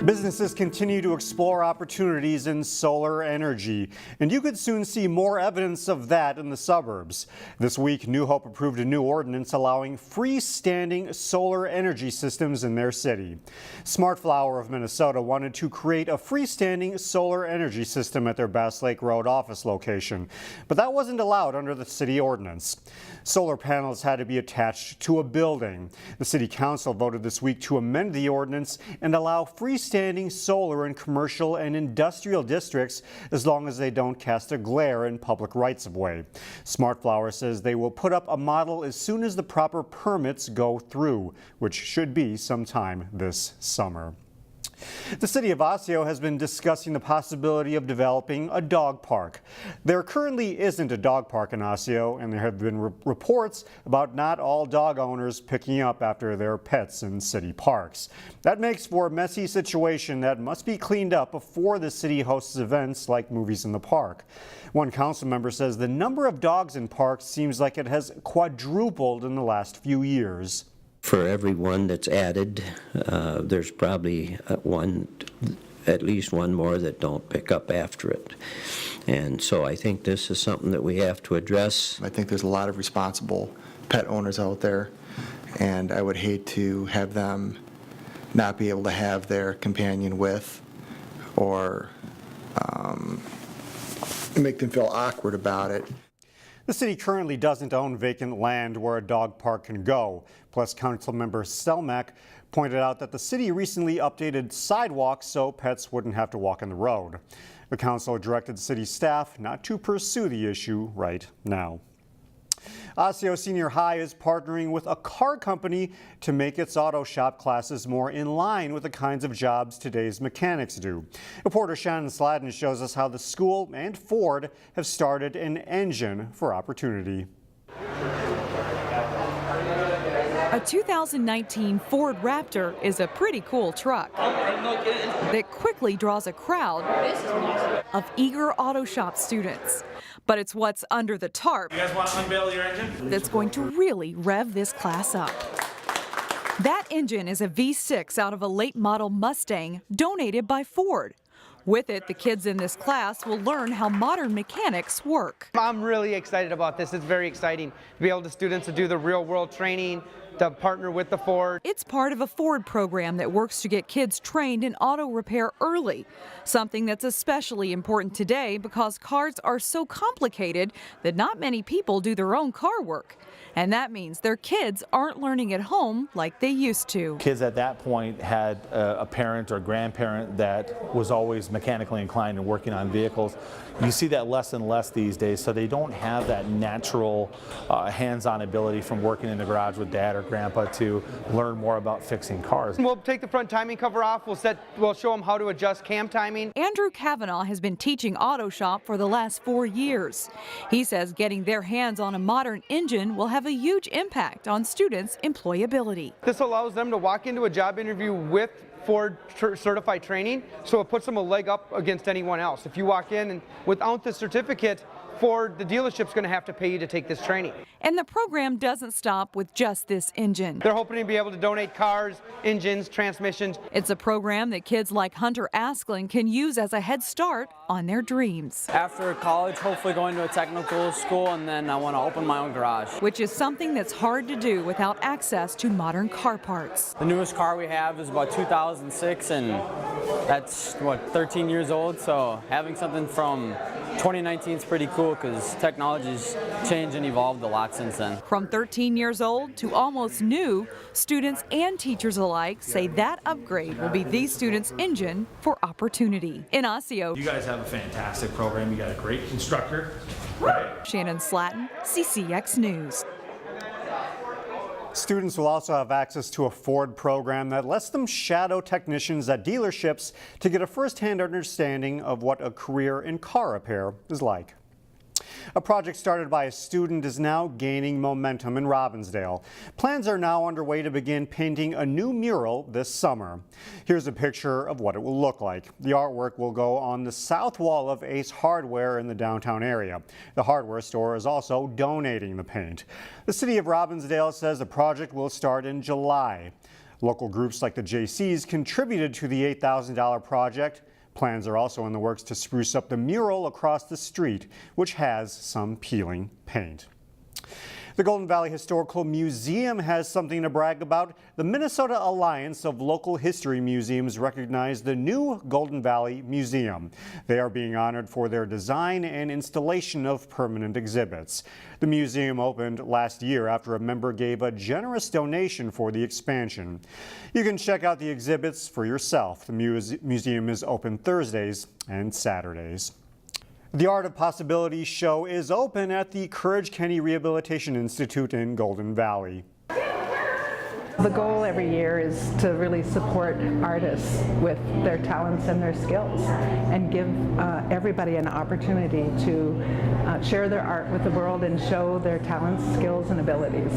Businesses continue to explore opportunities in solar energy, and you could soon see more evidence of that in the suburbs. This week, New Hope approved a new ordinance allowing freestanding solar energy systems in their city. Smart Flower of Minnesota wanted to create a freestanding solar energy system at their Bass Lake Road office location, but that wasn't allowed under the city ordinance. Solar panels had to be attached to a building. The city council voted this week to amend the ordinance and allow freestanding solar in commercial and industrial districts as long as they don't cast a glare in public rights-of-way. Smart Flower says they will put up a model as soon as the proper permits go through, which should be sometime this summer. The city of Osseo has been discussing the possibility of developing a dog park. There currently isn't a dog park in Osseo, and there have been reports about not all dog owners picking up after their pets in city parks. That makes for a messy situation that must be cleaned up before the city hosts events like movies in the park. One council member says the number of dogs in parks seems like it has quadrupled in the last few years. For every one that's added, there's probably at least one more that don't pick up after it. And so I think this is something that we have to address. I think there's a lot of responsible pet owners out there, and I would hate to have them not be able to have their companion with, or make them feel awkward about it. The city currently doesn't own vacant land where a dog park can go. Plus, Councilmember Stelmack pointed out that the city recently updated sidewalks so pets wouldn't have to walk on the road. The council directed city staff not to pursue the issue right now. Osseo Senior High is partnering with a car company to make its auto shop classes more in line with the kinds of jobs today's mechanics do. Reporter Shannon Sladden shows us how the school and Ford have started an engine for opportunity. A 2019 Ford Raptor is a pretty cool truck that quickly draws a crowd of eager auto shop students. But it's what's under the tarp You guys want to unveil your engine? that's going to really rev this class up. That engine is a V6 out of a late model Mustang donated by Ford. With it, the kids in this class will learn how modern mechanics work. I'm really excited about this. It's very exciting to be able to students to do the real world training, to partner with the Ford. It's part of a Ford program that works to get kids trained in auto repair early, something that's especially important today because cars are so complicated that not many people do their own car work. And that means their kids aren't learning at home like they used to. Kids at that point had a parent or grandparent that was always mechanically inclined and working on vehicles. You see that less and less these days, so they don't have that natural hands-on ability from working in the garage with dad or grandpa to learn more about fixing cars. We'll take the front timing cover off. We'll show them how to adjust cam timing. Andrew Kavanaugh has been teaching auto shop for the last 4 years. He says getting their hands on a modern engine will have a huge impact on students' employability. This allows them to walk into a job interview with Ford certified training, so it puts them a leg up against anyone else. If you walk in and without the certificate, Ford, the dealership's going to have to pay you to take this training. And the program doesn't stop with just this engine. They're hoping to be able to donate cars, engines, transmissions. It's a program that kids like Hunter Asklin can use as a head start on their dreams. After college, hopefully going to a technical school, and then I want to open my own garage. Which is something that's hard to do without access to modern car parts. The newest car we have is about 2006, and that's, 13 years old, so having something from 2019 is pretty cool because technology's changed and evolved a lot since then. From 13 years old to almost new, students and teachers alike say that upgrade will be these students' engine for opportunity. In Osseo, You guys have a fantastic program. You got a great instructor. Right? Shannon Slatton, CCX News. Students will also have access to a Ford program that lets them shadow technicians at dealerships to get a first-hand understanding of what a career in car repair is like. A project started by a student is now gaining momentum in Robbinsdale. Plans are now underway to begin painting a new mural this summer. Here's a picture of what it will look like. The artwork will go on the south wall of Ace Hardware in the downtown area. The hardware store is also donating the paint. The city of Robbinsdale says the project will start in July. Local groups like the JCs contributed to the $8,000 project. Plans are also in the works to spruce up the mural across the street, which has some peeling paint. The Golden Valley Historical Museum has something to brag about. The Minnesota Alliance of Local History Museums recognized the new Golden Valley Museum. They are being honored for their design and installation of permanent exhibits. The museum opened last year after a member gave a generous donation for the expansion. You can check out the exhibits for yourself. The museum is open Thursdays and Saturdays. The Art of Possibility show is open at the Courage Kenny Rehabilitation Institute in Golden Valley. The goal every year is to really support artists with their talents and their skills and give everybody an opportunity to share their art with the world and show their talents, skills, and abilities.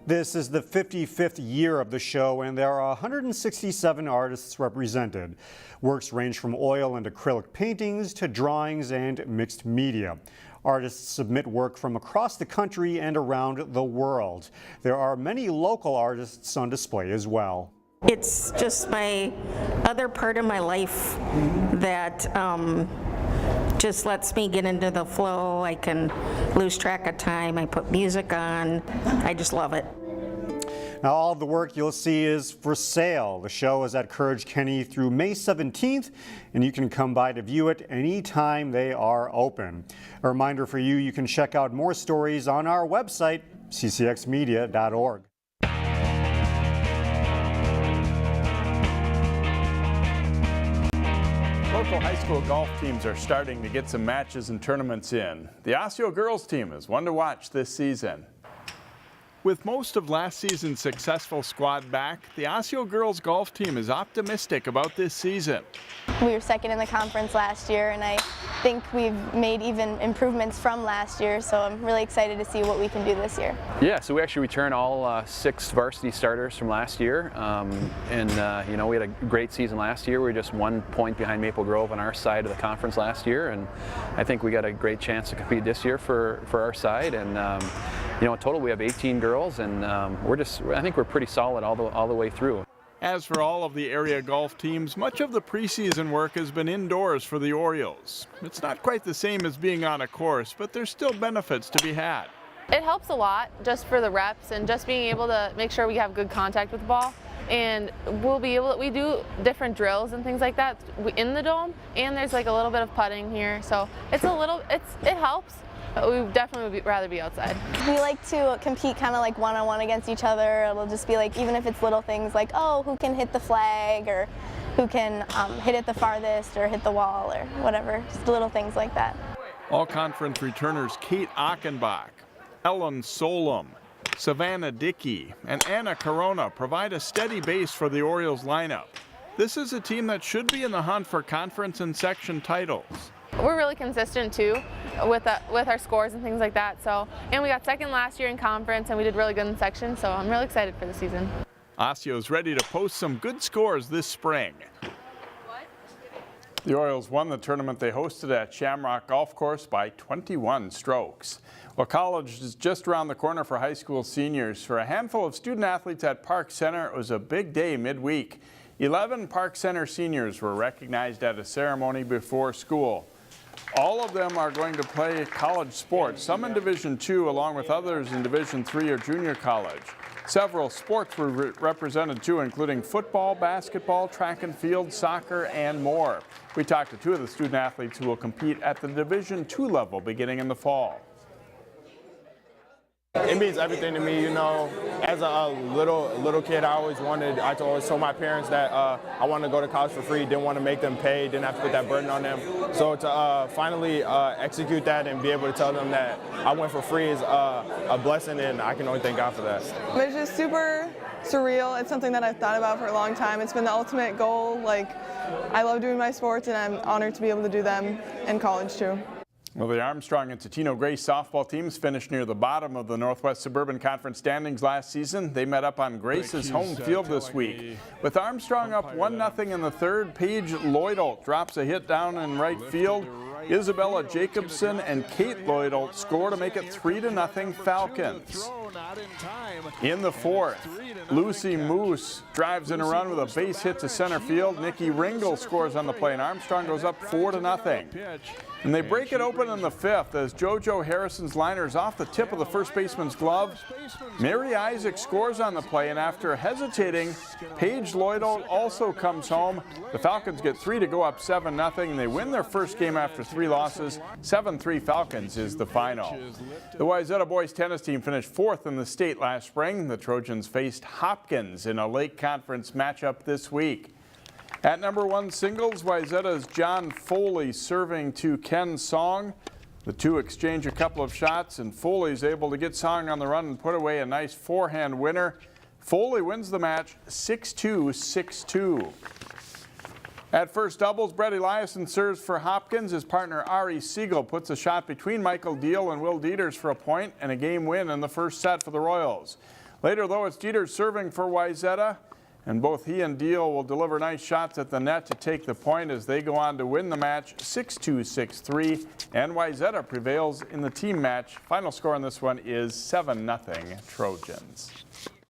This is the 55th year of the show, and there are 167 artists represented. Works range from oil and acrylic paintings to drawings and mixed media. Artists submit work from across the country and around the world. There are many local artists on display as well. It's just my other part of my life that just lets me get into the flow. I can lose track of time. I put music on. I just love it. Now, all of the work you'll see is for sale. The show is at Courage Kenny through May 17th, and you can come by to view it anytime they are open. A reminder for you, you can check out more stories on our website, ccxmedia.org. Local high school golf teams are starting to get some matches and tournaments in. The Osseo girls team is one to watch this season. With most of last season's successful squad back, the Osseo girls golf team is optimistic about this season. We were second in the conference last year, and I think we've made even improvements from last year, so I'm really excited to see what we can do this year. Yeah, so we actually returned all 6 varsity starters from last year, you know, we had a great season last year. We were just 1 point behind Maple Grove on our side of the conference last year, and I think we got a great chance to compete this year for our side. And you know, in total we have 18 girls, and I think we're pretty solid all the way through. As for all of the area golf teams, much of the preseason work has been indoors for the Orioles. It's not quite the same as being on a course, but there's still benefits to be had. It helps a lot just for the reps and just being able to make sure we have good contact with the ball. And we do different drills and things like that in the dome, and there's like a little bit of putting here, so it helps. We definitely would rather be outside. We like to compete kind of like one-on-one against each other. It'll just be like, even if it's little things like, oh, who can hit the flag, or who can hit it the farthest, or hit the wall, or whatever, just little things like that. All conference returners Kate Achenbach, Ellen Solom, Savannah Dickey, and Anna Corona provide a steady base for the Orioles lineup. This is a team that should be in the hunt for conference and section titles. We're really consistent too with our scores and things like that. So, and we got second last year in conference, and we did really good in section. So I'm really excited for the season. Osseo's ready to post some good scores this spring. The Orioles won the tournament they hosted at Shamrock Golf Course by 21 strokes. Well, college is just around the corner for high school seniors. For a handful of student athletes at Park Center, it was a big day midweek. 11 Park Center seniors were recognized at a ceremony before school. All of them are going to play college sports, some in Division II, along with others in Division III or junior college. Several sports were represented too, including football, basketball, track and field, soccer, and more. We talked to 2 of the student athletes who will compete at the Division II level beginning in the fall. It means everything to me, you know. As a little kid, I always told my parents that I wanted to go to college for free, didn't want to make them pay, didn't have to put that burden on them. So to finally execute that and be able to tell them that I went for free is a blessing, and I can only thank God for that. It's just super surreal. It's something that I've thought about for a long time. It's been the ultimate goal. Like, I love doing my sports, and I'm honored to be able to do them in college too. Well, the Armstrong and Totino-Grace softball teams finished near the bottom of the Northwest Suburban Conference standings last season. They met up on Grace's home field this week. With Armstrong up 1-0 in the third, Paige Lloydholt drops a hit down in right field. Isabella Jacobson and Kate Lloyd'll score to make it 3-0 Falcons. In the fourth, Lucy Moose drives in a run with a base hit to center field. Nikki Ringel scores on the play, and Armstrong goes up 4-0. And they break it open in the fifth as JoJo Harrison's liner is off the tip of the first baseman's glove. Mary Isaac scores on the play, and after hesitating, Paige Lloyd'll also comes home. The Falcons get 3 to go up 7-0, and they win their first game after 3 losses. 7-3 Falcons is the final. The Wayzata boys tennis team finished 4th in the state last spring. The Trojans faced Hopkins in a Lake Conference matchup this week. At number 1 singles, Wayzata's John Foley serving to Ken Song. The two exchange a couple of shots, and Foley's able to get Song on the run and put away a nice forehand winner. Foley wins the match 6-2, 6-2. At first doubles, Brett Eliason serves for Hopkins. His partner Ari Siegel puts a shot between Michael Deal and Will Dieters for a point and a game win in the first set for the Royals. Later, though, it's Dieters serving for Wayzata, and both he and Deal will deliver nice shots at the net to take the point as they go on to win the match 6-2, 6-3, and Wayzata prevails in the team match. Final score on this one is 7-0 Trojans.